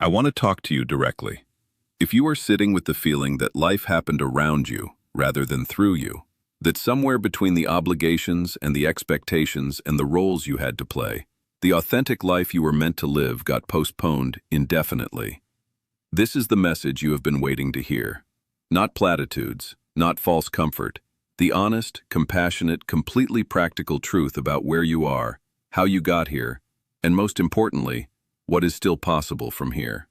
I want to talk to you directly. If you are sitting with the feeling that life happened around you rather than through you, that somewhere between the obligations and the expectations and the roles you had to play, the authentic life you were meant to live got postponed indefinitely, this is the message you have been waiting to hear. Not platitudes, not false comfort, the honest, compassionate, completely practical truth about where you are, how you got here, and most importantly, what is still possible from here.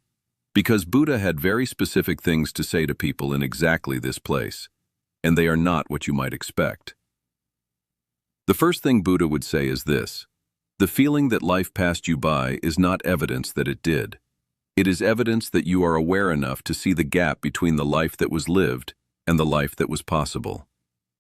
Because Buddha had very specific things to say to people in exactly this place, and they are not what you might expect. The first thing Buddha would say is this: the feeling that life passed you by is not evidence that it did. It is evidence that you are aware enough to see the gap between the life that was lived and the life that was possible.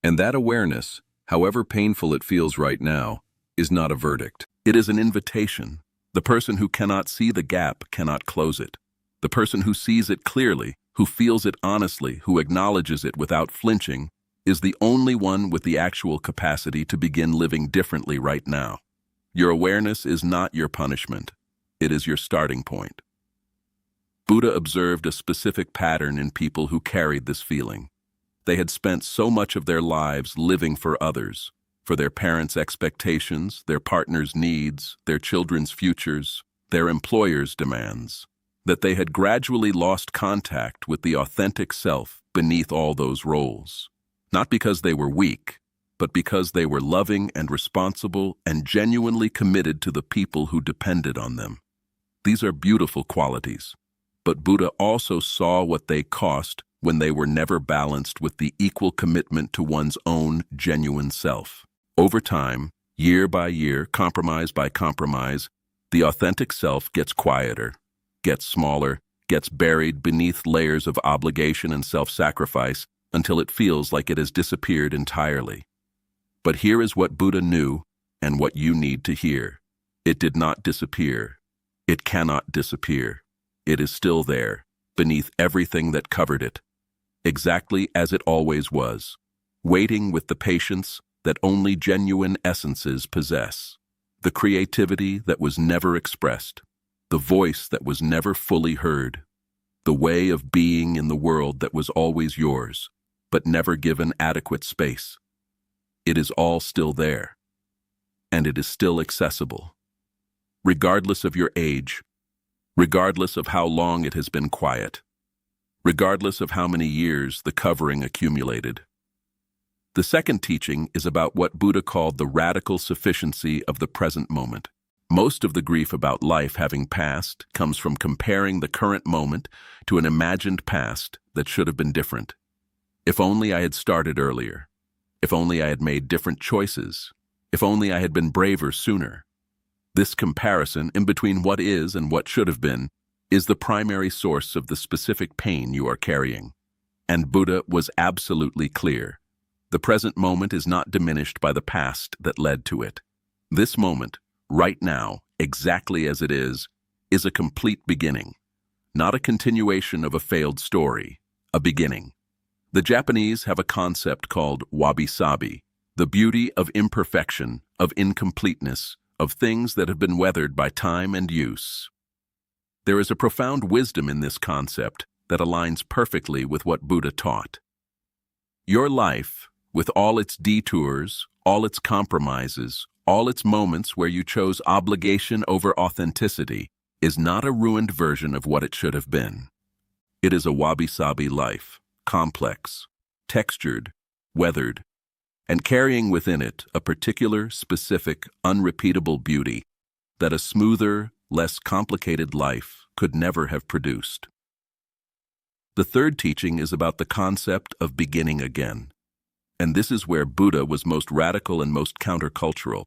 And that awareness, however painful it feels right now, is not a verdict. It is an invitation. The person who cannot see the gap cannot close it. The person who sees it clearly, who feels it honestly, who acknowledges it without flinching, is the only one with the actual capacity to begin living differently right now. Your awareness is not your punishment. It is your starting point. Buddha observed a specific pattern in people who carried this feeling. They had spent so much of their lives living for others, for their parents' expectations, their partner's needs, their children's futures, their employer's demands, that they had gradually lost contact with the authentic self beneath all those roles. Not because they were weak, but because they were loving and responsible and genuinely committed to the people who depended on them. These are beautiful qualities, but Buddha also saw what they cost when they were never balanced with the equal commitment to one's own genuine self. Over time, year by year, compromise by compromise, the authentic self gets quieter, gets smaller, gets buried beneath layers of obligation and self-sacrifice until it feels like it has disappeared entirely. But here is what Buddha knew and what you need to hear. It did not disappear. It cannot disappear. It is still there, beneath everything that covered it, exactly as it always was, waiting with the patience that only genuine essences possess, the creativity that was never expressed, the voice that was never fully heard, the way of being in the world that was always yours, but never given adequate space. It is all still there, and it is still accessible, regardless of your age, regardless of how long it has been quiet, regardless of how many years the covering accumulated. The second teaching is about what Buddha called the radical sufficiency of the present moment. Most of the grief about life having passed comes from comparing the current moment to an imagined past that should have been different. If only I had started earlier. If only I had made different choices. If only I had been braver sooner. This comparison in between what is and what should have been is the primary source of the specific pain you are carrying. And Buddha was absolutely clear. The present moment is not diminished by the past that led to it. This moment, right now, exactly as it is a complete beginning, not a continuation of a failed story, a beginning. The Japanese have a concept called wabi-sabi, the beauty of imperfection, of incompleteness, of things that have been weathered by time and use. There is a profound wisdom in this concept that aligns perfectly with what Buddha taught. Your life, with all its detours, all its compromises, all its moments where you chose obligation over authenticity, is not a ruined version of what it should have been. It is a wabi-sabi life, complex, textured, weathered, and carrying within it a particular, specific, unrepeatable beauty that a smoother, less complicated life could never have produced. The third teaching is about the concept of beginning again. And this is where Buddha was most radical and most countercultural.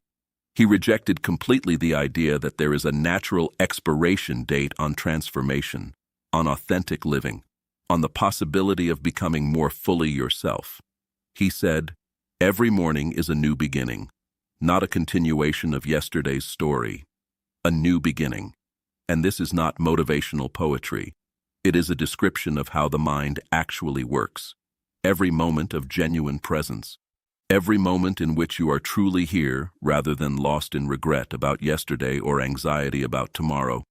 He rejected completely the idea that there is a natural expiration date on transformation, on authentic living, on the possibility of becoming more fully yourself. He said, every morning is a new beginning, not a continuation of yesterday's story, a new beginning. And this is not motivational poetry. It is a description of how the mind actually works. Every moment of genuine presence, every moment in which you are truly here rather than lost in regret about yesterday or anxiety about tomorrow,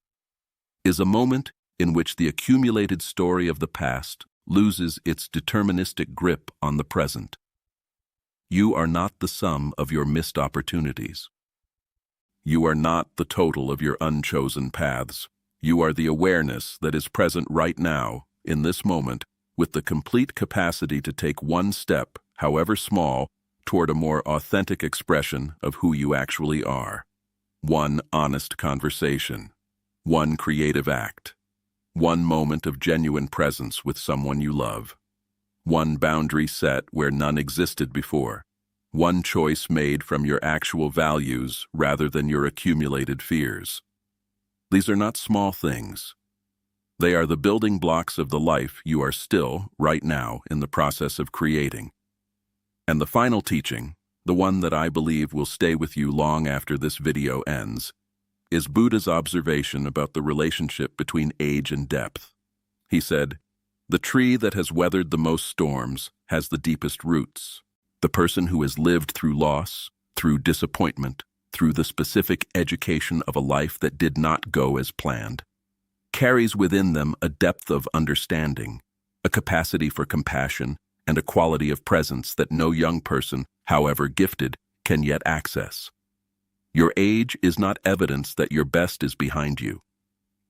is a moment in which the accumulated story of the past loses its deterministic grip on the present. You are not the sum of your missed opportunities. You are not the total of your unchosen paths. You are the awareness that is present right now, in this moment, with the complete capacity to take one step, however small, toward a more authentic expression of who you actually are. One honest conversation. One creative act. One moment of genuine presence with someone you love. One boundary set where none existed before. One choice made from your actual values rather than your accumulated fears. These are not small things. They are the building blocks of the life you are still, right now, in the process of creating. And the final teaching, the one that I believe will stay with you long after this video ends, is Buddha's observation about the relationship between age and depth. He said, "The tree that has weathered the most storms has the deepest roots. The person who has lived through loss, through disappointment, through the specific education of a life that did not go as planned, carries within them a depth of understanding, a capacity for compassion, and a quality of presence that no young person, however gifted, can yet access. Your age is not evidence that your best is behind you.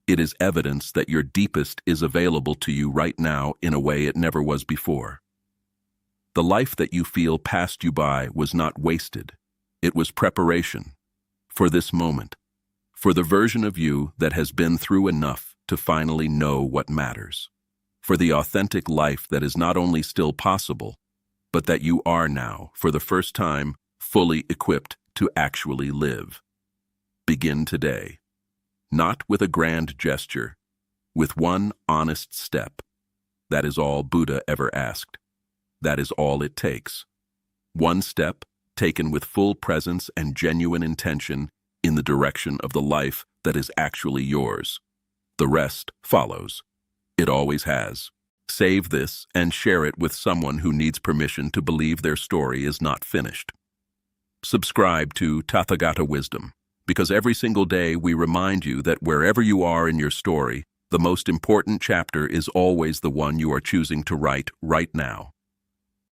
It is evidence that your deepest is available to you right now in a way it never was before. The life that you feel passed you by was not wasted. It was preparation for this moment, for the version of you that has been through enough to finally know what matters, for the authentic life that is not only still possible, but that you are now, for the first time, fully equipped to actually live. Begin today, not with a grand gesture, with one honest step. That is all Buddha ever asked. That is all it takes. One step taken with full presence and genuine intention in the direction of the life that is actually yours. The rest follows. It always has. Save this and share it with someone who needs permission to believe their story is not finished. Subscribe to Tathagata Wisdom, because every single day we remind you that wherever you are in your story, the most important chapter is always the one you are choosing to write right now.